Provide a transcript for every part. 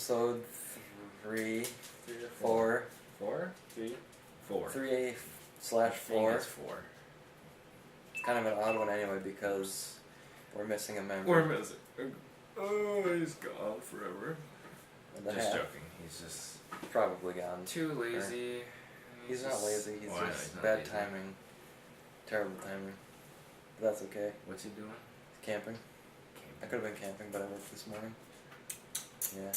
episode 3, 3 or 4. 4? 3? 4. 3/4. It's 4. It's kind of an odd one anyway because we're missing a member. We're missing. Oh, he's gone forever. Just joking. He's just probably gone. Too lazy. He's not lazy. He's just bad timing. Terrible timing. But that's okay. What's he doing? He's camping. I could have been camping, but I worked this morning. Yeah.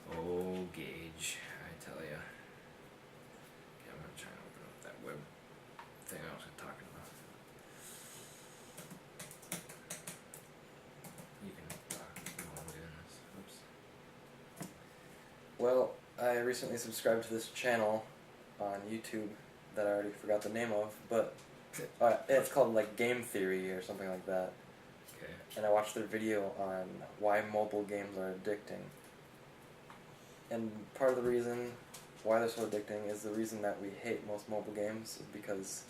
Oh, Gage, I tell ya. Okay, I'm gonna try and open up that web thing I was talking about. You can talk while I'm doing this. Oops. Well, I recently subscribed to this channel on YouTube that I already forgot the name of, but it's called like Game Theory or something like that. Okay. And I watched their video on why mobile games are addicting. And part of the reason why they're so addicting is the reason that we hate most mobile games is because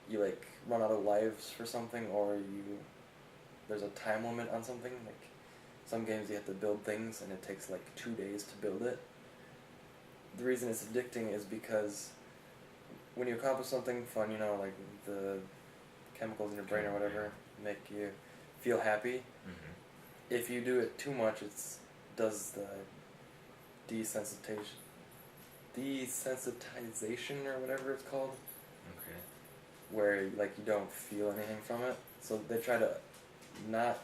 you like run out of lives for something, or there's a time limit on something. Like some games you have to build things and it takes like 2 days to build it. The reason it's addicting is because when you accomplish something fun, you know, like the chemicals in your brain or whatever make you feel happy. Mm-hmm. If you do it too much, it does the desensitization or whatever it's called. Okay. Where like you don't feel anything from it. So they try to not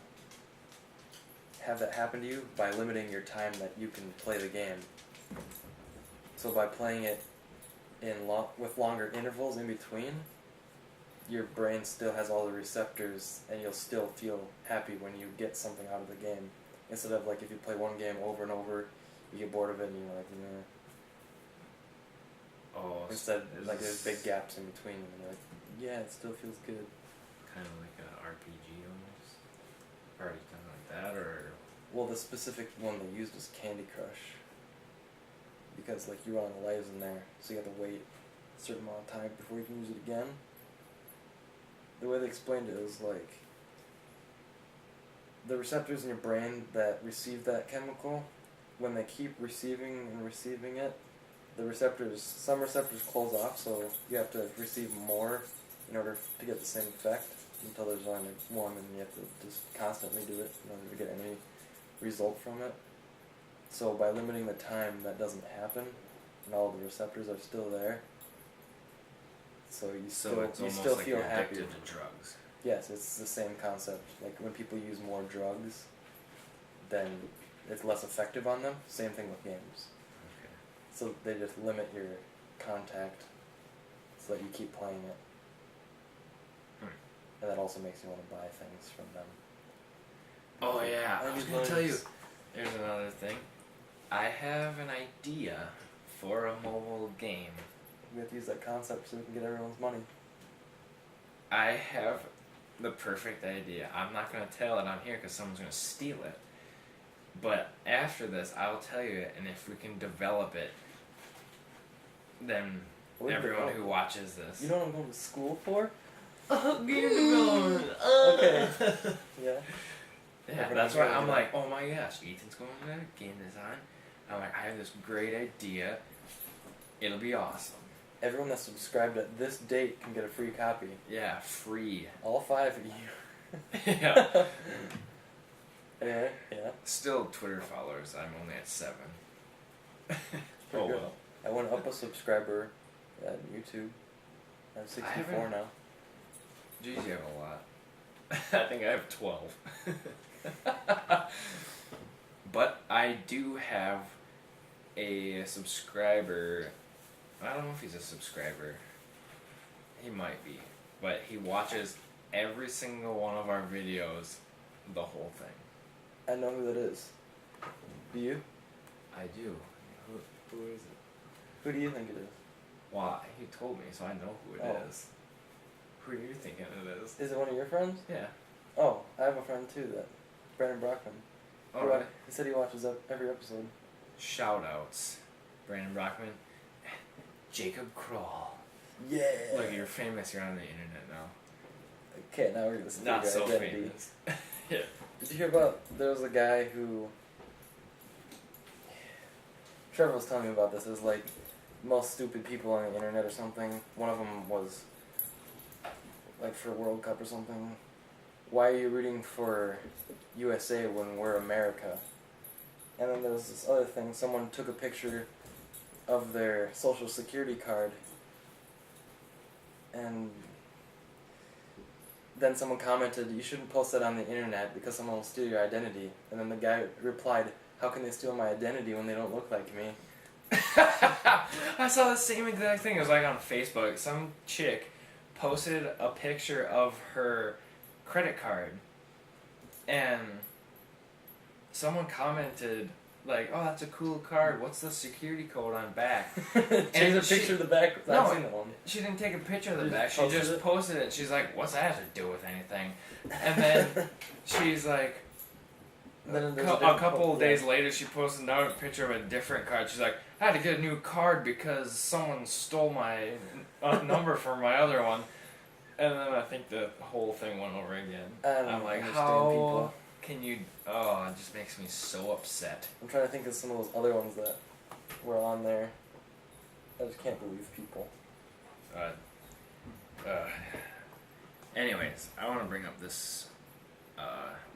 have that happen to you by limiting your time that you can play the game. So by playing it with longer intervals in between, your brain still has all the receptors and you'll still feel happy when you get something out of the game. Instead of like if you play one game over and over, you get bored of it and you're like, Oh. Instead, like there's big gaps in between and you're like, yeah, it still feels good. Kind of like an RPG almost? Or something like that, or? Well, the specific one they used was Candy Crush. Because like you run out of lives in there, so you have to wait a certain amount of time before you can use it again. The way they explained it was like the receptors in your brain that receive that chemical, when they keep receiving and receiving it, some receptors close off, so you have to receive more in order to get the same effect until there's only one, and you have to just constantly do it in order to get any result from it. So by limiting the time that doesn't happen, and all the receptors are still there, so you still like feel you're happy. Addicted to drugs. Yes, it's the same concept. Like when people use more drugs, then it's less effective on them. Same thing with games. Okay. So they just limit your contact so that you keep playing it. And that also makes you want to buy things from them. Oh yeah, I was going to tell you, there's another thing. I have an idea for a mobile game. We have to use that concept so we can get everyone's money. I have the perfect idea. I'm not going to tell it on here because someone's going to steal it. But after this, I'll tell you it, and if we can develop it, then everyone who watches this... You know what I'm going to school for? Oh, game development! Okay. Yeah. Yeah, that's why I'm like, oh my gosh, Ethan's going to game design. I'm like, I have this great idea. It'll be awesome. Everyone that's subscribed at this date can get a free copy. Yeah, free. All 5 of you. Yeah. Yeah. Still Twitter followers. I'm only at 7. Oh well. Good. I went up a subscriber at YouTube. I have 64 now. Geez, you have a lot. I think I have 12. But I do have a subscriber. I don't know if he's a subscriber. He might be. But he watches every single one of our videos, the whole thing. I know who that is. Do you? I do. Who is it? Who do you think it is? Why? He told me, so I know who it is. Who are you thinking it is? Is it one of your friends? Yeah. Oh, I have a friend too, Brandon Brockman. Oh, really? He said he watches every episode. Shoutouts. Brandon Brockman. Jacob Kroll. Yeah. Look, you're famous. You're on the internet now. Okay, now we're going to see Not so identity. famous. Yeah. Did you hear about, there was a guy who Trevor was telling me about this. It was like most stupid people on the internet or something. One of them was like for World Cup or something. Why are you rooting for USA when we're America? And then there was this other thing. Someone took a picture of their social security card, and then someone commented, "You shouldn't post that on the internet because someone will steal your identity." And then the guy replied, "How can they steal my identity when they don't look like me?" I saw the same exact thing. It was like on Facebook. Some chick posted a picture of her credit card, and someone commented like, "Oh, that's a cool card. What's the security code on back?" Change a picture of the back. No, I've seen that one. she didn't take a picture of the You back. She just posted it. She's like, "What's that have to do with anything?" And then she's like, a couple of days later, she posted another picture of a different card. She's like, "I had to get a new card because someone stole my number from my other one." And then I think the whole thing went over again. I'm like, how people. can you... Oh, it just makes me so upset. I'm trying to think of some of those other ones that were on there. I just can't believe people. Anyways, I want to bring up this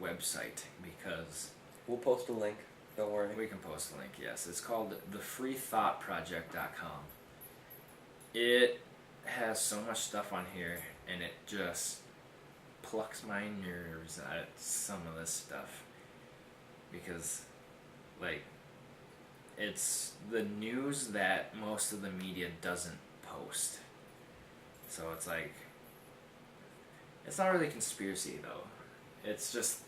website because... We'll post a link. Don't worry. We can post a link, yes. It's called thefreethoughtproject.com. It has so much stuff on here, and it just plucks my nerves at some of this stuff. Because, like, it's the news that most of the media doesn't post. So it's like, it's not really conspiracy, though. It's just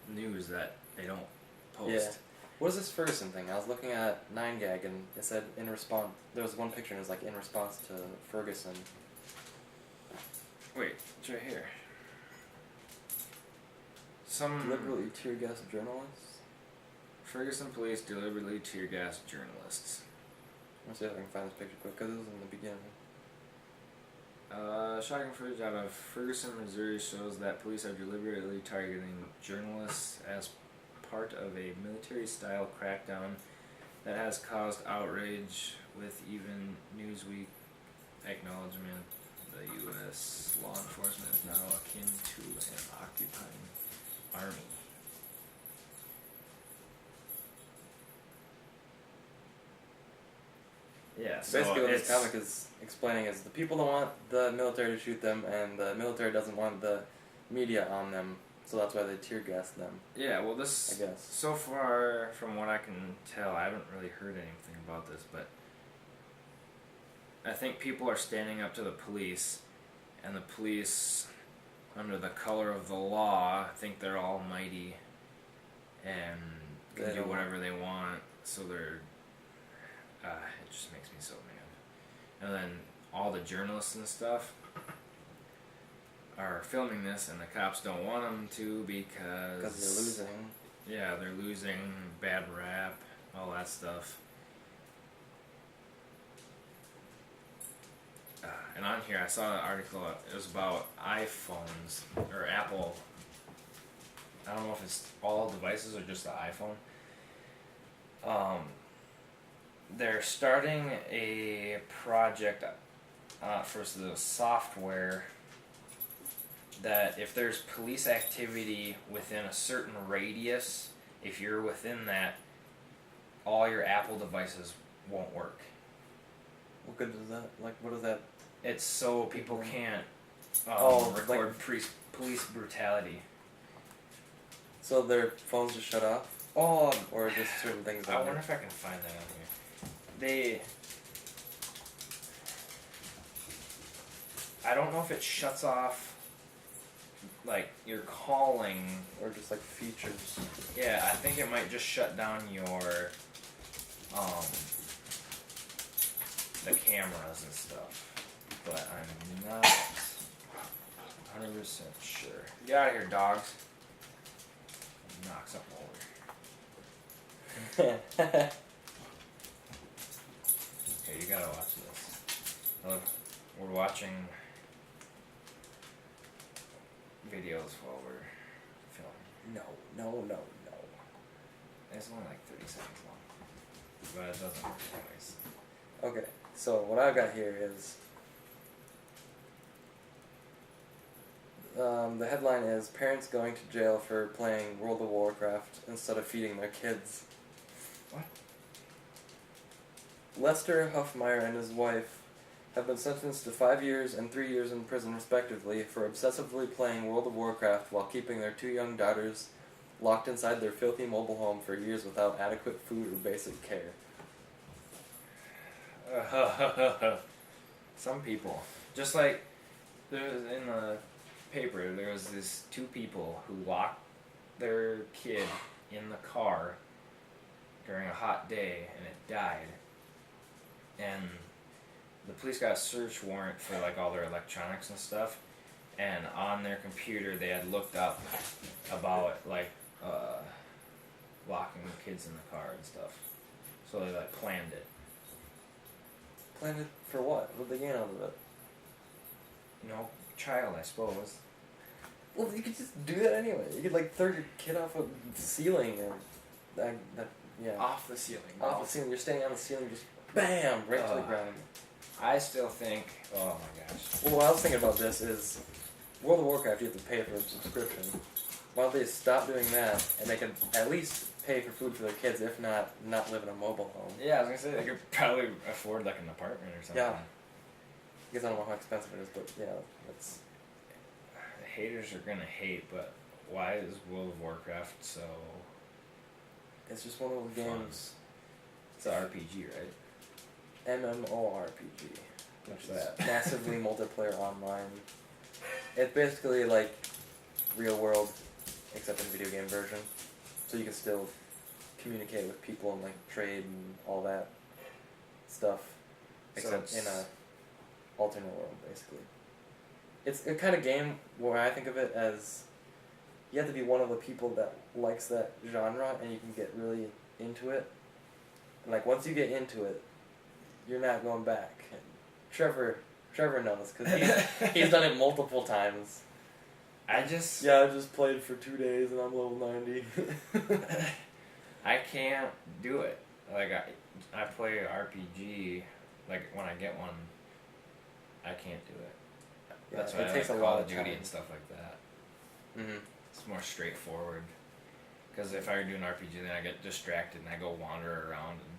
news that they don't post. Yeah. What is this Ferguson thing? I was looking at 9gag and it said in response, there was one picture and it was like in response to Ferguson. Wait, it's right here. Some Deliberately tear gas journalists? Ferguson police deliberately tear gas journalists. Let's see if I can find this picture quick because it was in the beginning. Shocking footage out of Ferguson, Missouri shows that police are deliberately targeting journalists as part of a military-style crackdown that has caused outrage, with even Newsweek acknowledgement the U.S. law enforcement is now akin to an occupying army. Yeah, so basically what this comic is explaining is the people don't want the military to shoot them, and the military doesn't want the media on them, so that's why they tear gas them. Yeah, well, this, I guess. So far, from what I can tell, I haven't really heard anything about this, but I think people are standing up to the police, and the police, under the color of the law, think they're almighty and can do whatever they want, so they're... it just makes me so mad. And then all the journalists and stuff are filming this, and the cops don't want them to because they're losing. Yeah, they're losing, bad rap, all that stuff. And on here, I saw an article. It was about iPhones or Apple. I don't know if it's all devices or just the iPhone. They're starting a project for the software that if there's police activity within a certain radius, if you're within that, all your Apple devices won't work. What good is that? Like, what is that? It's so people can't record like, police brutality. So their phones just shut off? Oh, or just certain things I wonder if I can find that on here. I don't know if it shuts off, like, your calling. Or just, like, features. Yeah, I think it might just shut down your, the cameras and stuff. But I'm not 100% sure. Get out of here, dogs. Knock something over. Okay, you gotta watch this. Look, we're watching videos while we're filming. No. It's only like 30 seconds long. but it doesn't work anyways. Okay, so what I've got here is the headline is parents going to jail for playing World of Warcraft instead of feeding their kids. What? Lester Huffmeyer and his wife have been sentenced to 5 years and 3 years in prison respectively for obsessively playing World of Warcraft while keeping their 2 young daughters locked inside their filthy mobile home for years without adequate food or basic care. Some people. Just like there's in the paper, there was these 2 people who locked their kid in the car during a hot day and it died. And the police got a search warrant for like all their electronics and stuff, and on their computer they had looked up about like locking the kids in the car and stuff. So they like planned it. Planned it for what? What did they gain out of it? No child, I suppose. Well, you could just do that anyway. You could like throw your kid off a ceiling or yeah. Off the ceiling. Off the ceiling. You're standing on the ceiling, just bam, right to the ground. I still think. Oh my gosh. Well, what I was thinking about this is World of Warcraft. You have to pay for a subscription. Why don't they stop doing that and they can at least pay for food for their kids, if not live in a mobile home? Yeah, I was gonna say they could probably afford like an apartment or something. Yeah. I guess I don't know how expensive it is, but yeah, that's. The haters are gonna hate, but why is World of Warcraft so? It's just one of those fun? games. It's an RPG, right? MMORPG. What's Which is that? massively multiplayer online. It's basically like real world, except in video game version. So you can still communicate with people and like trade and all that stuff, except in a alternate world, basically. It's a kind of game where I think of it as you have to be one of the people that likes that genre and you can get really into it. And like once you get into it, you're not going back. And Trevor knows because he's done it multiple times. I just played for 2 days and I'm level 90. I can't do it. Like I play RPG. Like when I get one, I can't do it. Yeah, that's why it I takes like a Call lot of of Duty time. and stuff like that. Mhm. It's more straightforward. Because if I were doing RPG, then I get distracted and I go wander around, and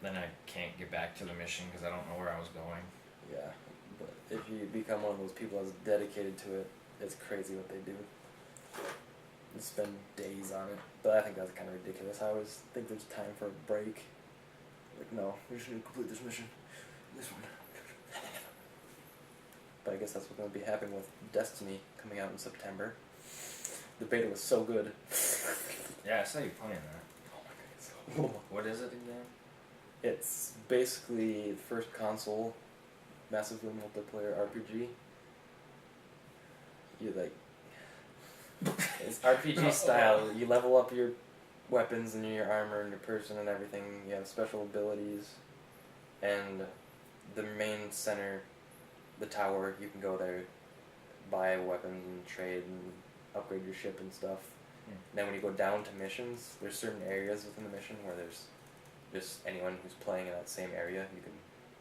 then I can't get back to the mission because I don't know where I was going. Yeah, but if you become one of those people that's dedicated to it, it's crazy what they do. You spend days on it. But I think that's kind of ridiculous. I always think there's time for a break. Like, no, we just need to complete this mission. This one. But I guess that's what's going to be happening with Destiny coming out in September. The beta was so good. Yeah, I saw you playing that. Oh my goodness. What is it again? It's basically the first console massively multiplayer RPG. You like it's RPG style. You level up your weapons and your armor and your person and everything. You have special abilities, and the main center, the tower, you can go there, buy weapons and trade and upgrade your ship and stuff. Then when you go down to missions, there's certain areas within the mission where there's just anyone who's playing in that same area. You can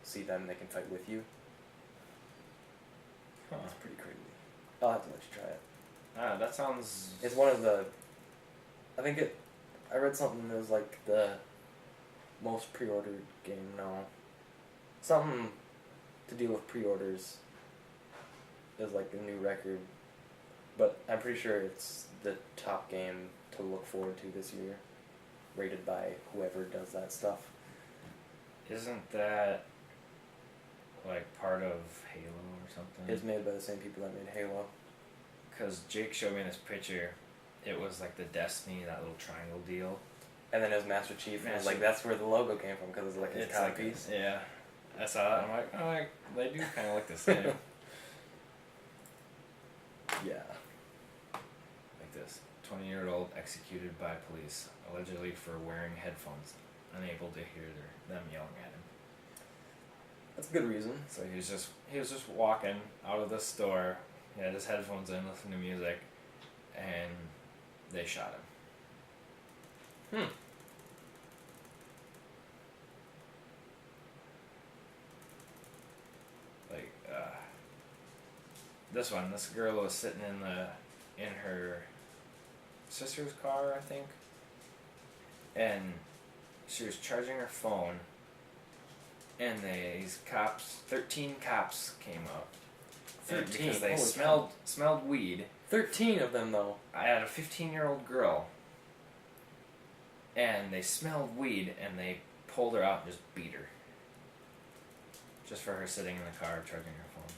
see them, they can fight with you. Huh. It's pretty crazy. I'll have to let you try it. Ah, that sounds... It's one of the... I read something that was like the most pre-ordered game now. Something to deal with pre-orders is like a new record. But I'm pretty sure it's the top game to look forward to this year. Rated by whoever does that stuff. Isn't that like part of Halo or something? It's made by the same people that made Halo. Because Jake showed me this picture. It was like the Destiny, that little triangle deal. And then it was Master Chief, and it was like, that's where the logo came from, because it's like his codpiece. Yeah. I saw it, I'm like, oh, they do kind of look the same. Yeah. Like this. 20-year-old executed by police, allegedly for wearing headphones, unable to hear them yelling at him. That's a good reason. So he was just walking out of the store. He had his headphones in, listening to music, and they shot him. this one. This girl was sitting in her sister's car, I think, and she was charging her phone. And these 13 cops came up. 13? Because they Holy smelled weed. 13 of them, though. I had a 15-year-old girl. And they smelled weed, and they pulled her out and just beat her. Just for her sitting in the car charging her phone.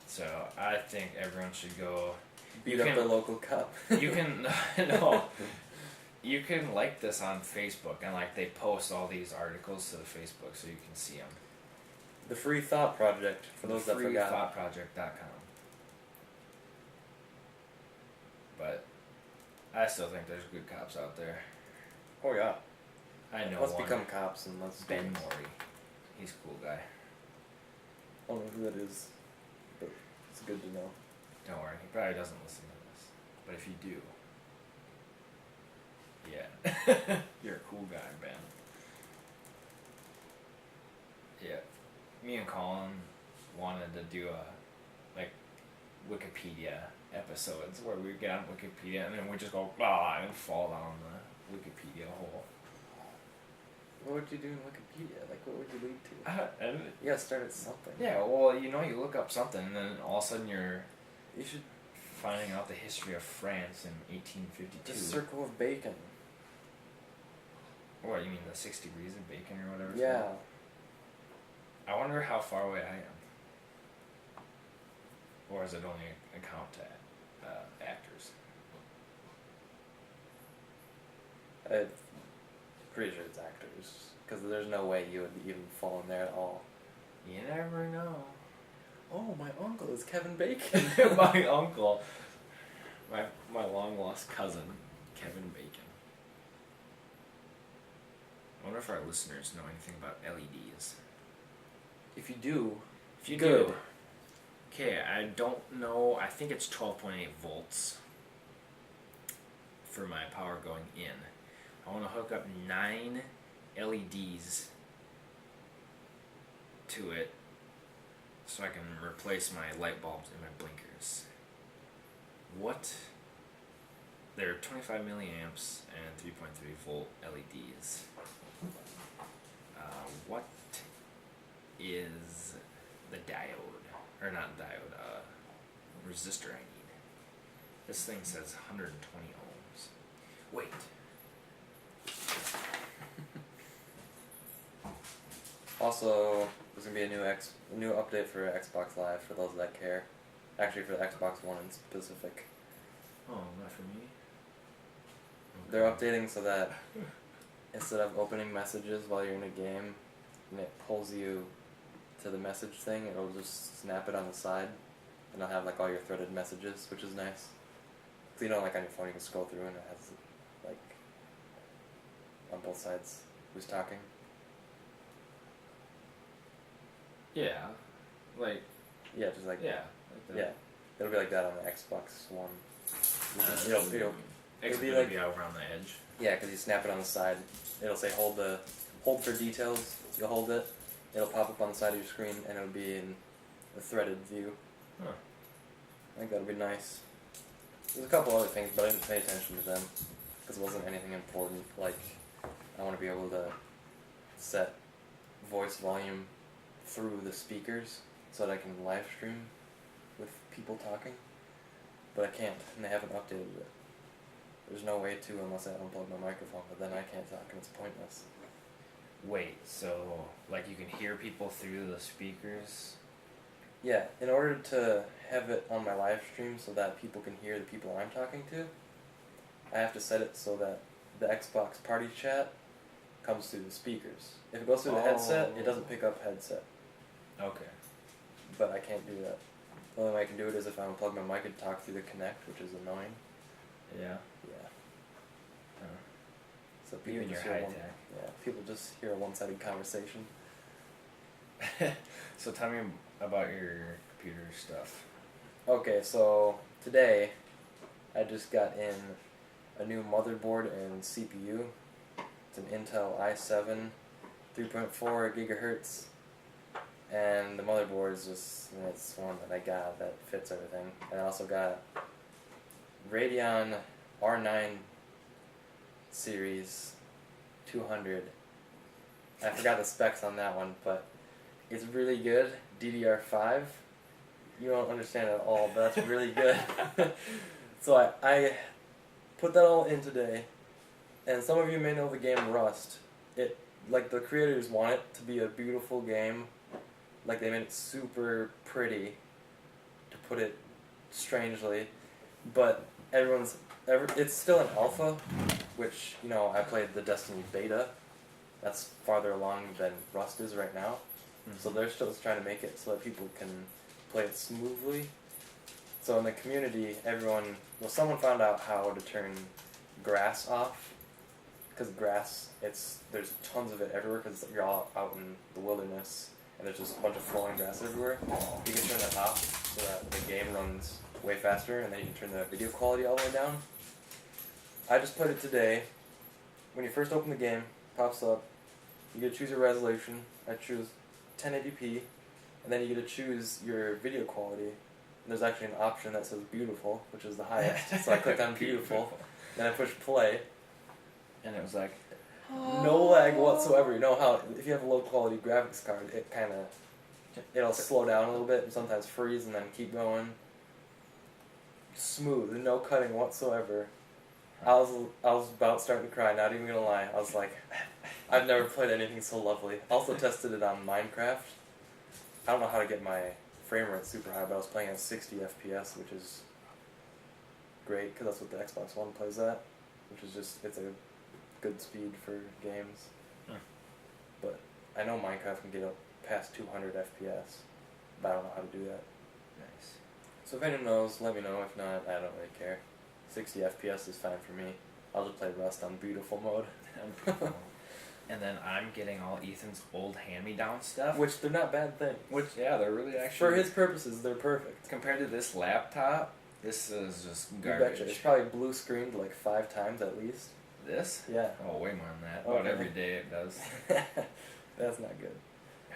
So, I think everyone should go... Beat up the local cop. You can... No. You can like this on Facebook, and like they post all these articles to the Facebook so you can see them. The Free Thought Project, for those that forgot. freethoughtproject.com. But I still think there's good cops out there. Oh yeah. I know Let's one. become cops and let's... Ben Morey. He's a cool guy. I don't know who that is, but it's good to know. Don't worry, he probably doesn't listen to this. But if you do... Yeah. You're a cool guy, Ben. Yeah. Me and Colin wanted to do Wikipedia episodes where we get on Wikipedia and then we just go and fall down the Wikipedia hole. What would you do in Wikipedia? Like, what would you lead to? And You gotta start at something. yeah, well, you look up something and then all of a sudden You should... finding out the history of France in 1852. The Circle of Bacon. What, you mean the 6 degrees of bacon or whatever? Yeah. I wonder how far away I am. Or is it only a count to actors? I'm pretty sure it's actors. Because there's no way you would even fall in there at all. You never know. Oh, my uncle is Kevin Bacon. My uncle. My long lost cousin, Kevin Bacon. I wonder if our listeners know anything about LEDs. If you do, If you good. do. Okay, I don't know. I think it's 12.8 volts for my power going in. I want to hook up 9 LEDs to it so I can replace my light bulbs and my blinkers. What? They're 25 milliamps and 3.3 volt LEDs. What is the diode? Or not diode, resistor I need. This thing says 120 ohms. Wait. Also, there's gonna be a new update for Xbox Live for those that care. Actually, for the Xbox One in specific. Oh, not for me? They're updating so that instead of opening messages while you're in a game, and it pulls you to the message thing, it'll just snap it on the side, and it'll have like all your threaded messages, which is nice. So on your phone you can scroll through and it has like on both sides who's talking. Yeah. Like, Yeah, just like yeah. Like yeah, it'll be like that on the Xbox One. It'll be be like- around the edge. Yeah, because you snap it on the side, it'll say hold for details. You'll hold it, it'll pop up on the side of your screen, and it'll be in a threaded view. Huh. I think that'll be nice. There's a couple other things, but I didn't pay attention to them because it wasn't anything important. Like, I want to be able to set voice volume through the speakers so that I can live stream with people talking, but I can't, and they haven't updated it. There's no way to unless I unplug my microphone, but then I can't talk and it's pointless. Wait, so, like, you can hear people through the speakers? Yeah, in order to have it on my live stream so that people can hear the people I'm talking to, I have to set it so that the Xbox party chat comes through the speakers. If it goes through the headset, it doesn't pick up headset. Okay. But I can't do that. The only way I can do it is if I unplug my mic and talk through the Kinect, which is annoying. Yeah. Yeah. Huh. So You and your hear high one, tech. yeah, people just hear a one-sided conversation. So tell me about your computer stuff. Okay, so today I just got in a new motherboard and CPU. It's an Intel i7 3.4 gigahertz, And the motherboard is just, it's one that I got that fits everything. And I also got Radeon R9 series 200. I forgot the specs on that one, but it's really good. DDR5. You don't understand it at all, but that's really good. So I put that all in today, and some of you may know the game Rust. It, like, the creators want it to be a beautiful game. Like, they made it super pretty, to put it strangely, but it's still an alpha, which, you know, I played the Destiny beta. That's farther along than Rust is right now. Mm-hmm. So they're still trying to make it so that people can play it smoothly. So in the community, someone found out how to turn grass off. Because grass, there's tons of it everywhere because you're all out in the wilderness and there's just a bunch of flowing grass everywhere. You can turn that off so that the game runs way faster, and then you can turn the video quality all the way down. I just played it today. When you first open the game, pops up, you get to choose your resolution. I choose 1080p, and then you get to choose your video quality. And there's actually an option that says beautiful, which is the highest. So I clicked on beautiful, then I pushed play, and it was like, no lag whatsoever. You know how if you have a low quality graphics card, it'll slow down a little bit and sometimes freeze and then keep going. Smooth, no cutting whatsoever. I was about starting to cry, not even gonna lie. I was like, I've never played anything so lovely. Also tested it on Minecraft. I don't know how to get my frame rate super high, but I was playing at 60 FPS, which is great, because that's what the Xbox One plays at, which is just, it's a good speed for games. But I know Minecraft can get up past 200 FPS, but I don't know how to do that. Nice. So if anyone knows, let me know. If not, I don't really care. 60 FPS is fine for me. I'll just play Rust on beautiful mode. And then I'm getting all Ethan's old hand-me-down stuff. Which, they're not bad things. Which, yeah, they're really actually... For his purposes, they're perfect. Compared to this laptop, this is just garbage. You betcha. It's probably blue screened like 5 times at least. This? Yeah. Oh, way more than that. About every day it does. That's not good.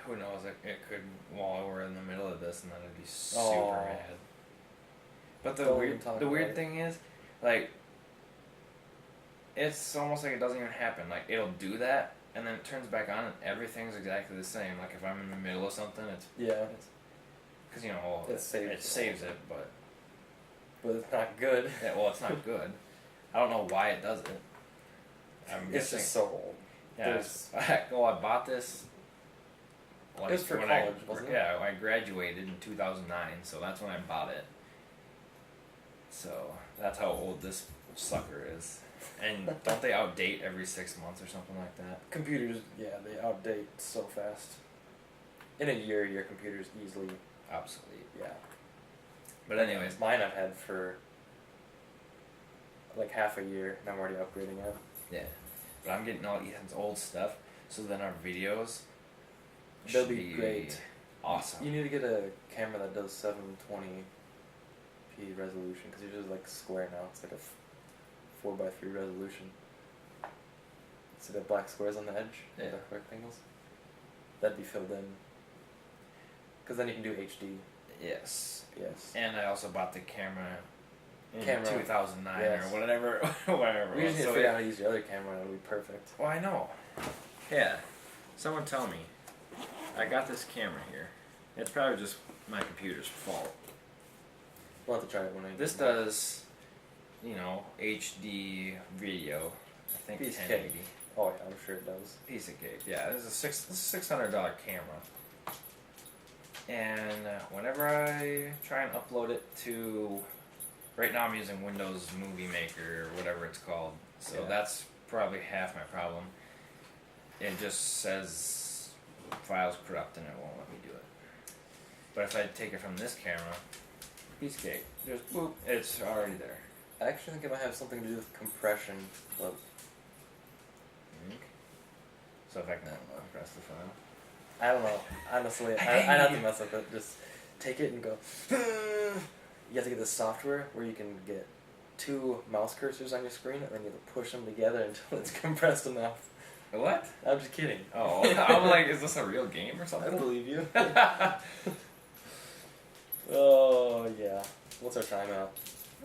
Who knows? It could, while we're in the middle of this, and then it'd be super mad. But the weird thing is, like, it's almost like it doesn't even happen. Like, it'll do that, and then it turns back on, and everything's exactly the same. Like, if I'm in the middle of something, it's... Because, you know, it saves it, but... But it's not good. Yeah, well, it's not good. I don't know why it does it. It's just so old. Yeah, I bought this... Like, it was for college, wasn't it? Yeah, I graduated in 2009, so that's when I bought it. So, that's how old this sucker is. And don't they outdate every 6 months or something like that? Computers, yeah, they outdate so fast. In a year, your computer's easily obsolete. Yeah. But anyways. Mine I've had for like half a year, and I'm already upgrading it. Yeah. But I'm getting all Ethan's old stuff, so then our videos... They'll be great. Awesome. You need to get a camera that does 720p resolution, because yours is like square now. It's like a 4x3 resolution. See the black squares on the edge? Yeah. The rectangles? That'd be filled in. Because then you can do HD. Yes. Yes. And I also bought the camera in 2009 yes. or whatever. Whatever. We just need to figure out how to use the other camera, and it'll be perfect. Well, I know. Yeah. Someone tell me. I got this camera here. It's probably just my computer's fault. We'll have to try it when I... This does, you know, HD video. I think Piece 1080. of cake. Oh yeah, I'm sure it does. Piece of cake. Yeah, this is a $600 camera. And whenever I try and upload it to... Right now I'm using Windows Movie Maker or whatever it's called. So that's probably half my problem. It just says... files corrupt and it won't let me do it. But if I take it from this camera, piece of cake, just boop, it's already there. I actually think it might have something to do with compression, but... So if I can compress the file? I don't know. Honestly, I have to mess up it. Just take it and go... You have to get this software where you can get 2 mouse cursors on your screen and then you have to push them together until it's compressed enough. What? I'm just kidding. Oh, I'm like, is this a real game or I something? believe you. Oh, yeah. What's our timeout?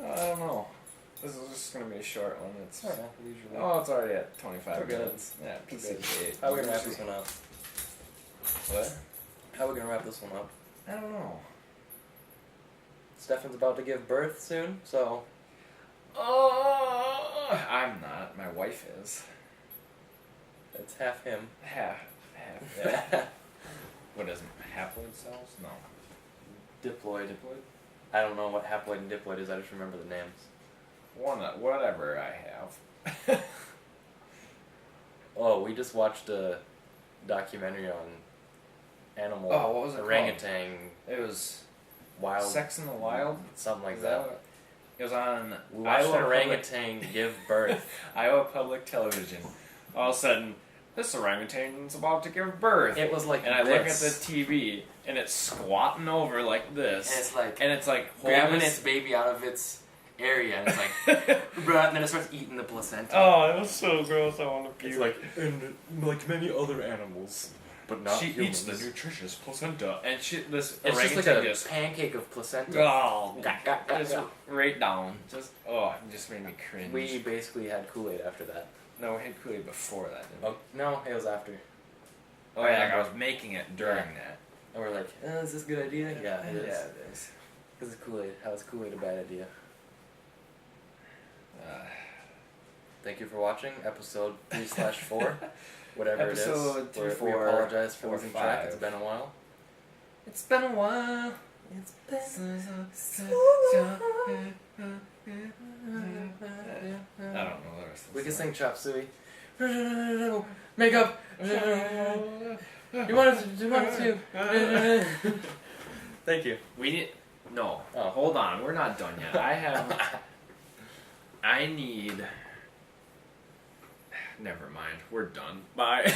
I don't know. This is just gonna be a short one. It's Oh, yeah, usually. oh, it's already at 25 We're good. minutes. Yeah, We're piece good. of cake. How are we gonna wrap this one up? What? How are we gonna wrap this one up? I don't know. Stefan's about to give birth soon, so Oh, I'm not. My wife is. it's half him. Half. Yeah. What is it? Haploid cells? No. Diploid. Diploid? I don't know what haploid and diploid is, I just remember the names. Whatever I have. Oh, we just watched a documentary on animal Oh, what was it orangutan It was wild Sex in the Wild? something like Is that. what it was on We watched Iowa an orangutan give birth. Iowa Public Television. All of a sudden, this orangutan's about to give birth. It was like and I look at the this. TV, and it's squatting over like this. And it's like grabbing holding its baby out of its area, and it's like, and then it starts eating the placenta. Oh, it was so gross. I want to puke. It's like, and like many other animals, but not she humans. eats the nutritious placenta, and this It's just like orangutan a just pancake of placenta. oh, Just right down. It just made me cringe. we basically had Kool-Aid after that. No, we had Kool-Aid before that, didn't we? Oh, no, it was after. Oh yeah, like I was making it during that. And we're like, is this a good idea? Yeah, it is. Yeah, it is. This is Kool-Aid. How is Kool-Aid a bad idea? Thank you for watching episode 3/4, whatever Episode it is. We 3/4, apologize for 4, losing track. 5. It's been a while. It's been a while. It's been I don't know the rest of the We can song. sing Chop Suey. Makeup. You wanted to. Thank you. We need. No. Oh. Hold on. We're not done yet. I need. Never mind. We're done. Bye.